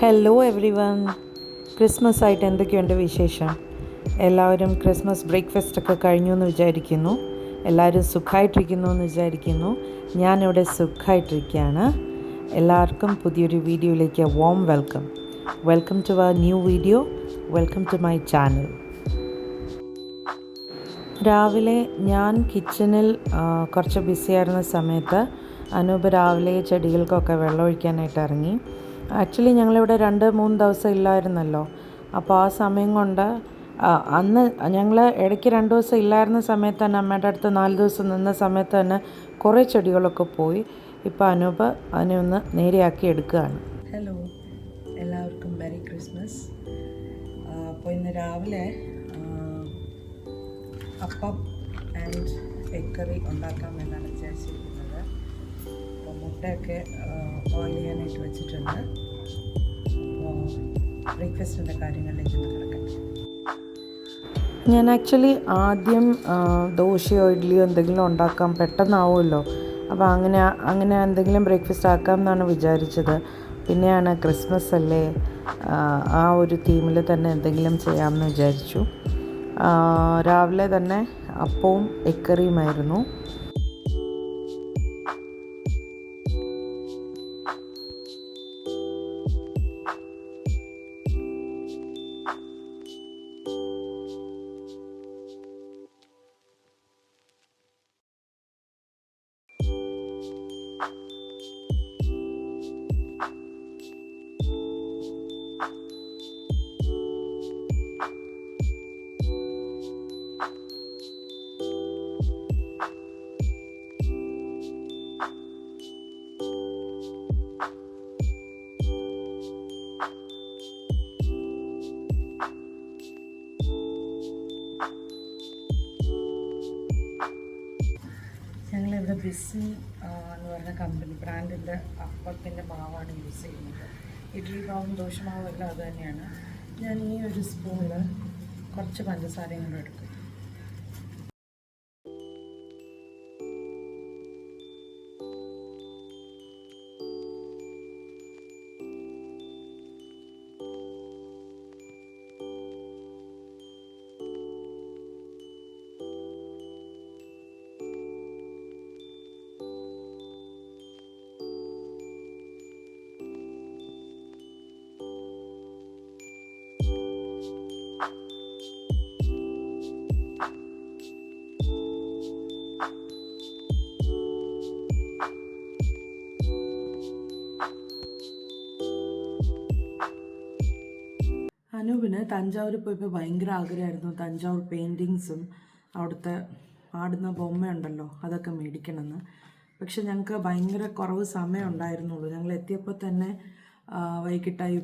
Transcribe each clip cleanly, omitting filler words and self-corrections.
Hello every one, Christmas ആയിട്ട് എന്തൊക്കെയുണ്ട് വിശേഷം? എല്ലാവരും ക്രിസ്മസ് ബ്രേക്ക്ഫാസ്റ്റൊക്കെ കഴിഞ്ഞു എന്ന് വിചാരിക്കുന്നു. എല്ലാവരും സുഖമായിട്ടിരിക്കുന്നു എന്ന് വിചാരിക്കുന്നു. ഞാനിവിടെ സുഖമായിട്ടിരിക്കുകയാണ്. എല്ലാവർക്കും പുതിയൊരു വീഡിയോയിലേക്ക് warm welcome. Welcome to our new video. Welcome to my channel. രാവിലെ ഞാൻ കിച്ചണിൽ കുറച്ച് ബിസിയായിരുന്ന സമയത്ത് അനൂപ് രാവിലെ ചെടികൾക്കൊക്കെ വെള്ളമൊഴിക്കാനായിട്ട് ഇറങ്ങി. ആക്ച്വലി ഞങ്ങളിവിടെ 2-3 ദിവസം ഇല്ലായിരുന്നല്ലോ. അപ്പോൾ ആ സമയം കൊണ്ട് അന്ന് ഞങ്ങൾ ഇടയ്ക്ക് 2 ദിവസം ഇല്ലായിരുന്ന സമയത്ത് തന്നെ അമ്മയുടെ അടുത്ത് 4 ദിവസം നിന്ന സമയത്ത് തന്നെ കുറേ ചെടികളൊക്കെ പോയി. ഇപ്പോൾ അനൂപ് അതിനെ ഒന്ന് നേരെയാക്കി എടുക്കുകയാണ്. ഹലോ, എല്ലാവർക്കും മെറി ക്രിസ്മസ്. അപ്പോൾ ഇന്ന് രാവിലെ അപ്പം ആൻഡ് എഗ് കറി ഉണ്ടാക്കാമെന്നാണ് വിചാരിച്ചിരിക്കുന്നത്. അപ്പോൾ മുട്ടയൊക്കെ ബോയിൽ ചെയ്യാനായിട്ട് വെച്ചിട്ടുണ്ട്. അപ്പോൾ ബ്രേക്ക്ഫാസ്റ്റിൻ്റെ കാര്യങ്ങളിലേക്ക് കിടക്കട്ടെ. ഞാൻ ആക്ച്വലി ആദ്യം ദോശയോ ഇഡ്ഡലിയോ എന്തെങ്കിലും ഉണ്ടാക്കാം, പെട്ടെന്നാവുമല്ലോ. അപ്പോൾ അങ്ങനെ എന്തെങ്കിലും ബ്രേക്ക്ഫാസ്റ്റ് ആക്കാം എന്നാണ് വിചാരിച്ചത്. പിന്നെയാണ് ക്രിസ്മസ് അല്ലേ, ആ ഒരു തീമിൽ തന്നെ എന്തെങ്കിലും ചെയ്യാമെന്ന് വിചാരിച്ചു. രാവിലെ തന്നെ അപ്പവും എഗ് കറിയുമായിരുന്നു. ഞങ്ങളിവിടെ ബിസി എന്ന് പറഞ്ഞ കമ്പനി ബ്രാൻഡിൻ്റെ അപ്പത്തിൻ്റെ മാവാണ് യൂസ് ചെയ്യുന്നത്. ഇഡ്ഡലി മാവും ദോശമാവും എല്ലാം അത് തന്നെയാണ്. ഞാൻ ഈ ഒരു സ്പൂണിൽ കുറച്ച് പഞ്ചസാരയും കൂടെ എടുക്കും. അനൂപിന് തഞ്ചാവൂർ പോയപ്പോൾ ഭയങ്കര ആഗ്രഹമായിരുന്നു തഞ്ചാവൂർ പെയിൻറ്റിങ്സും അവിടുത്തെ ആടുന്ന ബൊമ്മയുണ്ടല്ലോ അതൊക്കെ മേടിക്കണമെന്ന്. പക്ഷെ ഞങ്ങൾക്ക് ഭയങ്കര കുറവ് സമയം ഉണ്ടായിരുന്നുള്ളൂ. ഞങ്ങൾ എത്തിയപ്പോൾ തന്നെ വൈകിട്ടായി.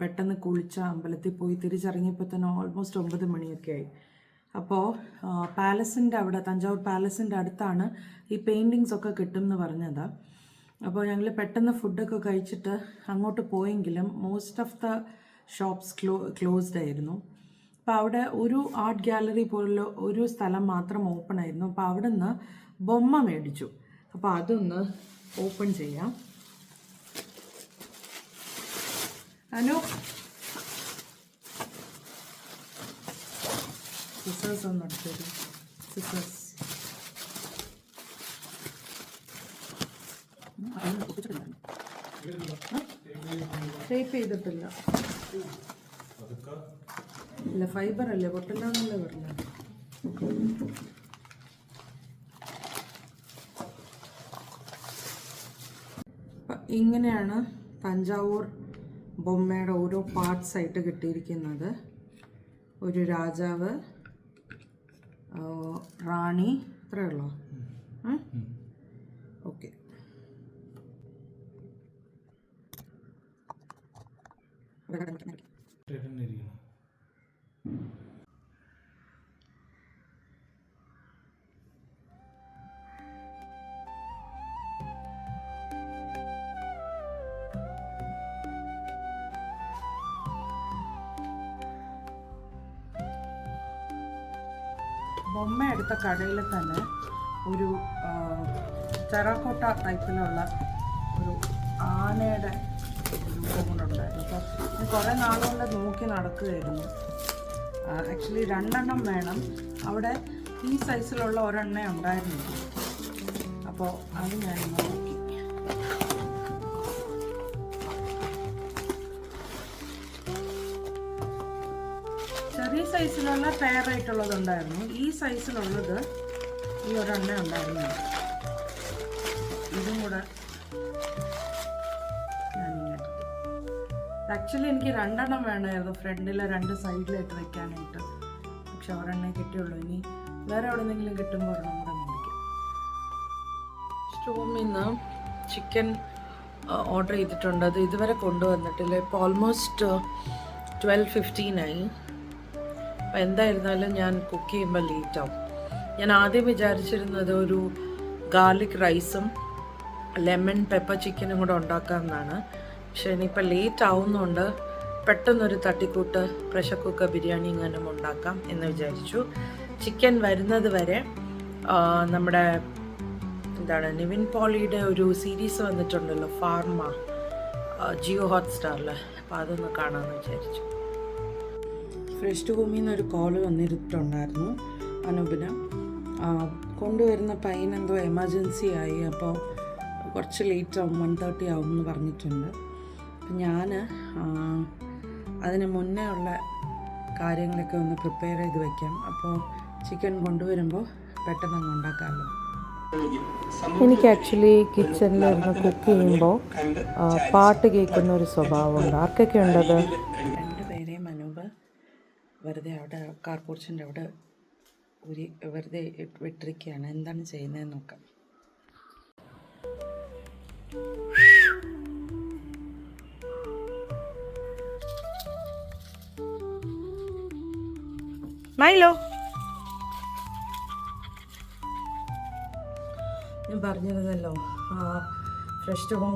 പെട്ടെന്ന് കുളിച്ച അമ്പലത്തിൽ പോയി തിരിച്ചിറങ്ങിയപ്പോൾ തന്നെ ഓൾമോസ്റ്റ് 9 മണിയൊക്കെ ആയി. അപ്പോൾ പാലസിൻ്റെ അവിടെ, തഞ്ചാവൂർ പാലസിൻ്റെ അടുത്താണ് ഈ പെയിൻറ്റിങ്സ് ഒക്കെ കിട്ടും എന്ന് പറഞ്ഞതാണ്. അപ്പോൾ ഞങ്ങൾ പെട്ടെന്ന് ഫുഡൊക്കെ കഴിച്ചിട്ട് അങ്ങോട്ട് പോയെങ്കിലും most of the shops closed ആയിരുന്നു. അപ്പോൾ അവിടെ ഒരു ആർട്ട് ഗാലറി പോലുള്ള ഒരു സ്ഥലം മാത്രം ഓപ്പൺ ആയിരുന്നു. അപ്പോൾ അവിടെ നിന്ന് ബൊമ്മ മേടിച്ചു. അപ്പോൾ അതൊന്ന് ഓപ്പൺ ചെയ്യാം. അനു, സിസേഴ്സ് ഒന്ന് എടുത്തത്. സിസേഴ്സ് ഷേപ്പ് ചെയ്തിട്ടില്ല. ഇല്ല, ഫൈബർ അല്ലേ, പൊട്ടില്ലാന്നല്ലേ പറഞ്ഞത്. ഇങ്ങനെയാണ് തഞ്ചാവൂർ ബൊമ്മയുടെ ഓരോ പാർട്സ് ആയിട്ട് കിട്ടിയിരിക്കുന്നത്. ഒരു രാജാവ്, റാണി, ഇത്രയേ ഉള്ളൂ. ഓക്കെ. ബൊമ്മ എടുത്ത കടയിൽ തന്നെ ഒരു ടെറാക്കോട്ട ടൈപ്പിലുള്ള ഒരു ആനയുടെ രൂപം കൊണ്ടുണ്ടായിരുന്നു. അപ്പോൾ ഞാൻ കുറേ നാളുകൊണ്ട് നോക്കി നടക്കുകയായിരുന്നു. ആക്ച്വലി 2 എണ്ണം വേണം. അവിടെ ഈ സൈസിലുള്ള ഒരെണ്ണേ ഉണ്ടായിരുന്നു. അപ്പോൾ അത് ഞാനിന്ന് നോക്കി. ചെറിയ സൈസിലുള്ള പെയർ ആയിട്ടുള്ളതുണ്ടായിരുന്നു. ഈ സൈസിലുള്ളത് ഈ ഒരെണ്ണ ഉണ്ടായിരുന്നു. ഇതും കൂടെ ഞാനിങ്ങനെ ആക്ച്വലി എനിക്ക് 2 എണ്ണം വേണമായിരുന്നു, ഫ്രണ്ടിലെ 2 സൈഡിലായിട്ട് വെക്കാനായിട്ട്. പക്ഷെ ഒരെണ്ണേ കിട്ടിയുള്ളൂ. ഇനി വേറെ എവിടെ നിന്നെങ്കിലും കിട്ടുമ്പോൾ ഒരെണ്ണം കൂടെ മേടിക്കും. സ്റ്റോമിൽ നിന്ന് ചിക്കൻ ഓർഡർ ചെയ്തിട്ടുണ്ട്. അത് ഇതുവരെ കൊണ്ടുവന്നിട്ടില്ല. ഇപ്പോൾ ഓൾമോസ്റ്റ് 12:15 ആയി. അപ്പോൾ എന്തായിരുന്നാലും ഞാൻ കുക്ക് ചെയ്യുമ്പോൾ ലേറ്റാവും. ഞാൻ ആദ്യം വിചാരിച്ചിരുന്നത് ഒരു ഗാർലിക് റൈസും ലെമൺ പെപ്പർ ചിക്കനും കൂടെ ഉണ്ടാക്കാമെന്നാണ്. പക്ഷെ ഇനിയിപ്പോൾ ലേറ്റ് ആവുന്നതുകൊണ്ട് പെട്ടെന്നൊരു തട്ടിക്കൂട്ട് പ്രഷർ കുക്കർ ബിരിയാണി ഇങ്ങനെ ഉണ്ടാക്കാം എന്ന് വിചാരിച്ചു. ചിക്കൻ വരുന്നത് വരെ നമ്മുടെ നിവിൻ പോളിയുടെ ഒരു സീരീസ് വന്നിട്ടുണ്ടല്ലോ, ഫാർമ, ജിയോ ഹോട്ട്സ്റ്റാറിൽ. അപ്പോൾ അതൊന്ന് കാണാമെന്ന് വിചാരിച്ചു. ഫ്രഷ് ഹോമിൽ നിന്നൊരു കോൾ വന്നിട്ടുണ്ടായിരുന്നു അനൂപിന്. കൊണ്ടുവരുന്ന പയ്യനെന്തോ എമർജൻസി ആയി. അപ്പോൾ കുറച്ച് ലേറ്റ് ആവും, 1:30 ആവും എന്ന് പറഞ്ഞിട്ടുണ്ട്. അപ്പം ഞാൻ അതിന് മുന്നേ ഉള്ള കാര്യങ്ങളൊക്കെ ഒന്ന് പ്രിപ്പയർ ചെയ്ത് വയ്ക്കാം. അപ്പോൾ ചിക്കൻ കൊണ്ടുവരുമ്പോൾ പെട്ടെന്ന് അങ്ങ് ഉണ്ടാക്കാമല്ലോ. എനിക്ക് ആക്ച്വലി കിച്ചണിലിരുന്ന് കുക്ക് ചെയ്യുമ്പോൾ പാട്ട് കേൾക്കുന്ന ഒരു സ്വഭാവമുണ്ട്. ആർക്കൊക്കെ ഉണ്ടത്? 2 പേരെയും അനൂപ് വെറുതെ അവിടെ കാർ പോർച്ചിൻ്റെ അവിടെ വെറുതെ വിട്ടിരിക്കുകയാണ്. എന്താണ് ചെയ്യുന്നതെന്ന് നോക്കാം. മൈലോ, ഞാൻ പറഞ്ഞിരുന്നല്ലോ, ഫ്രഷ് ഹോം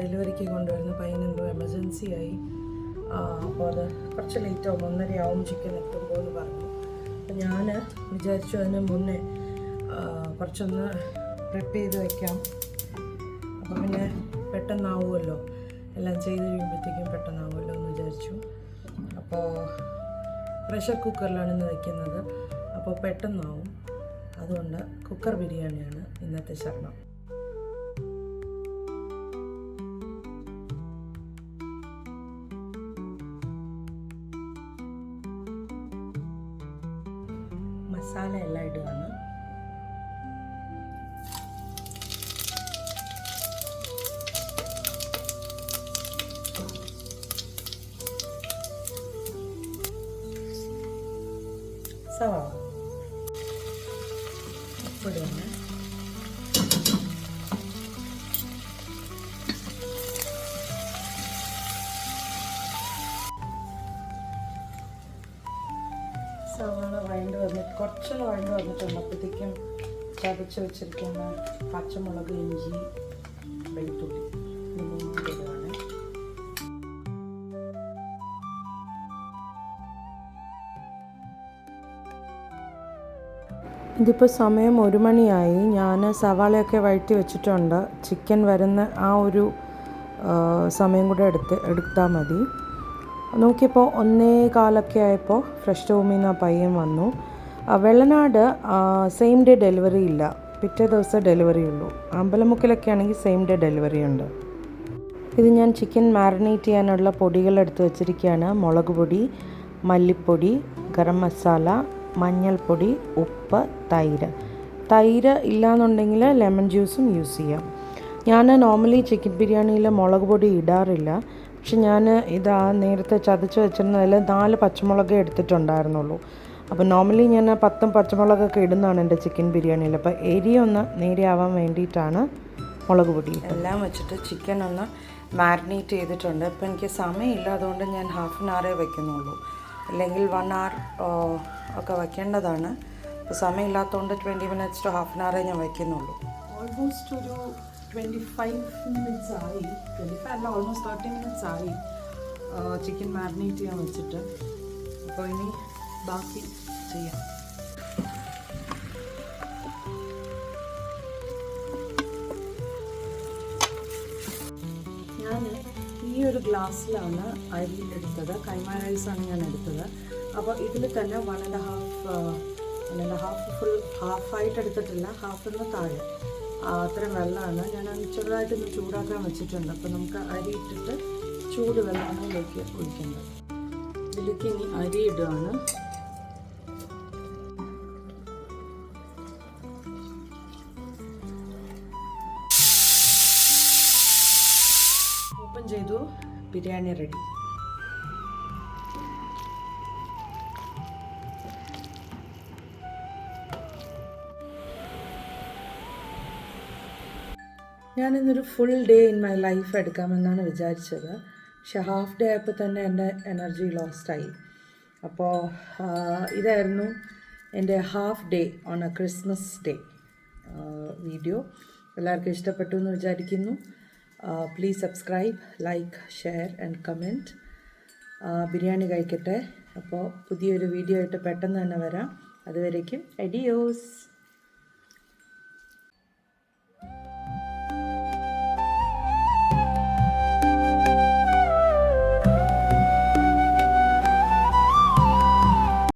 ഡെലിവറിക്ക് കൊണ്ടുവരുന്ന പയ്യനെന്തോ എമർജൻസി ആയി. അപ്പോൾ അത് കുറച്ച് ലേറ്റ് ആവും, 1:30 ആവും ചിക്കൻ എത്തുമ്പോൾ എന്ന് പറഞ്ഞു. അപ്പോൾ ഞാൻ വിചാരിച്ചു അതിന് മുന്നേ കുറച്ചൊന്ന് പ്രിപ്പ് ചെയ്ത് വയ്ക്കാം. അപ്പോൾ പിന്നെ പെട്ടെന്നാവുമല്ലോ, എല്ലാം ചെയ്ത് കഴിയുമ്പോഴത്തേക്കും പെട്ടെന്നാവുമല്ലോ എന്ന് വിചാരിച്ചു. അപ്പോൾ പ്രഷർ കുക്കറിലാണ് ഇന്ന് വയ്ക്കുന്നത്. അപ്പോൾ പെട്ടെന്നാവും. അതുകൊണ്ട് കുക്കർ ബിരിയാണിയാണ് ഇന്നത്തെ ശരണം. മസാല എല്ലാം ഇടുകയാണ്. സവാള ഉപ്പിടുകയാണ്. സവാള കുറച്ചൊന്ന് വഴണ്ട് വന്നിട്ടുണ്ട്. അപ്പോഴത്തേക്കും ചതച്ച് വെച്ചിരിക്കുന്ന പച്ചമുളക്, ഇഞ്ചി, വെളുത്തുള്ളി ഇടുകയാണ്. ഇതിപ്പോൾ സമയം 1 മണിയായി. ഞാൻ സവാളയൊക്കെ വഴറ്റി വെച്ചിട്ടുണ്ട്. ചിക്കൻ വരുന്ന ആ ഒരു സമയം കൂടെ എടുത്താൽ മതി. നോക്കിയപ്പോൾ 1:15 ആയപ്പോൾ ഫ്രഷ് ഹോമിൽ നിന്ന് പയ്യൻ വന്നു. വെള്ളനാട് സെയിം ഡേ ഡെലിവറി ഇല്ല, പിറ്റേ ദിവസം ഡെലിവറി ഉള്ളൂ. അമ്പലമുക്കിലൊക്കെ ആണെങ്കിൽ സെയിം ഡേ ഡെലിവറി ഉണ്ട്. ഇത് ഞാൻ ചിക്കൻ മാരിനേറ്റ് ചെയ്യാനുള്ള പൊടികളെടുത്ത് വെച്ചിരിക്കുകയാണ്. മുളക് പൊടി, മല്ലിപ്പൊടി, ഗരം മസാല, മഞ്ഞൾപ്പൊടി, ഉപ്പ്, തൈര് ഇല്ലയെന്നുണ്ടെങ്കിൽ ലെമൺ ജ്യൂസും യൂസ് ചെയ്യാം. ഞാൻ നോർമലി ചിക്കൻ ബിരിയാണിയിൽ മുളക് പൊടി ഇടാറില്ല. പക്ഷെ ഞാൻ നേരത്തെ ചതച്ച് വെച്ചിരുന്നതിൽ 4 പച്ചമുളകേ എടുത്തിട്ടുണ്ടായിരുന്നുള്ളൂ. അപ്പോൾ നോർമലി ഞാൻ 10 പച്ചമുളകൊക്കെ ഇടുന്നതാണ് എൻ്റെ ചിക്കൻ ബിരിയാണിയിൽ. അപ്പോൾ എരിയൊന്ന് നേരെയാവാൻ വേണ്ടിയിട്ടാണ് മുളക് പൊടി. എല്ലാം വെച്ചിട്ട് ചിക്കൻ ഒന്ന് മാരിനേറ്റ് ചെയ്തിട്ടുണ്ട്. ഇപ്പോൾ എനിക്ക് സമയമില്ല, അതുകൊണ്ട് ഞാൻ 1/2 hour വയ്ക്കുന്നുള്ളൂ. അല്ലെങ്കിൽ 1 hour ഒക്കെ വയ്ക്കേണ്ടതാണ്. ഇപ്പോൾ സമയമില്ലാത്തതുകൊണ്ട് 20 minutes to 1/2 hour ഞാൻ വയ്ക്കുന്നുള്ളൂ. ഓൾമോസ്റ്റ് ഒരു 25 minutes ആയി. 25 അല്ല, ഓൾമോസ്റ്റ് 30 minutes ആയി ചിക്കൻ മാരിനേറ്റ് ചെയ്യാൻ വെച്ചിട്ട്. അപ്പോൾ ഇനി ബാക്കി ചെയ്യാം. ഗ്ലാസ്സിലാണ് അരി എടുത്തത്. കൈമ റൈസാണ് ഞാൻ എടുത്തത്. അപ്പോൾ ഇതിൽ തന്നെ 1.5 ഫുൾ ഹാഫായിട്ട് എടുത്തിട്ടില്ല, ഹാഫിന് താഴെ അത്രയും വെള്ളമാണ്. ഞാൻ ചെറുതായിട്ടൊന്ന് ചൂടാക്കാൻ വെച്ചിട്ടുണ്ട്. അപ്പോൾ നമുക്ക് അരി ഇട്ടിട്ട് ചൂട് വെള്ളമാണ് ഇതിലേക്ക് ഒഴിക്കേണ്ടത്. ഇതിലേക്ക് ഇനി അരി ഇടുകയാണ്. ഓപ്പൺ ചെയ്തു. ബിരിയാണി റെഡി. ഞാനിന്നൊരു full day in my life എടുക്കാമെന്നാണ് വിചാരിച്ചത്. പക്ഷെ ഹാഫ് ഡേ ആയപ്പോൾ തന്നെ എൻ്റെ എനർജി ലോസ്റ്റായി. അപ്പോൾ ഇതായിരുന്നു എൻ്റെ half day on A Christmas day video. എല്ലാവർക്കും ഇഷ്ടപ്പെട്ടു എന്ന് വിചാരിക്കുന്നു. Please subscribe, like, share and comment. Biryani കഴിക്കട്ടെ. അപ്പോൾ പുതിയൊരു വീഡിയോ ആയിട്ട് പെട്ടെന്ന് തന്നെ വരാം. അതുവരേക്കും അഡിയോസ്.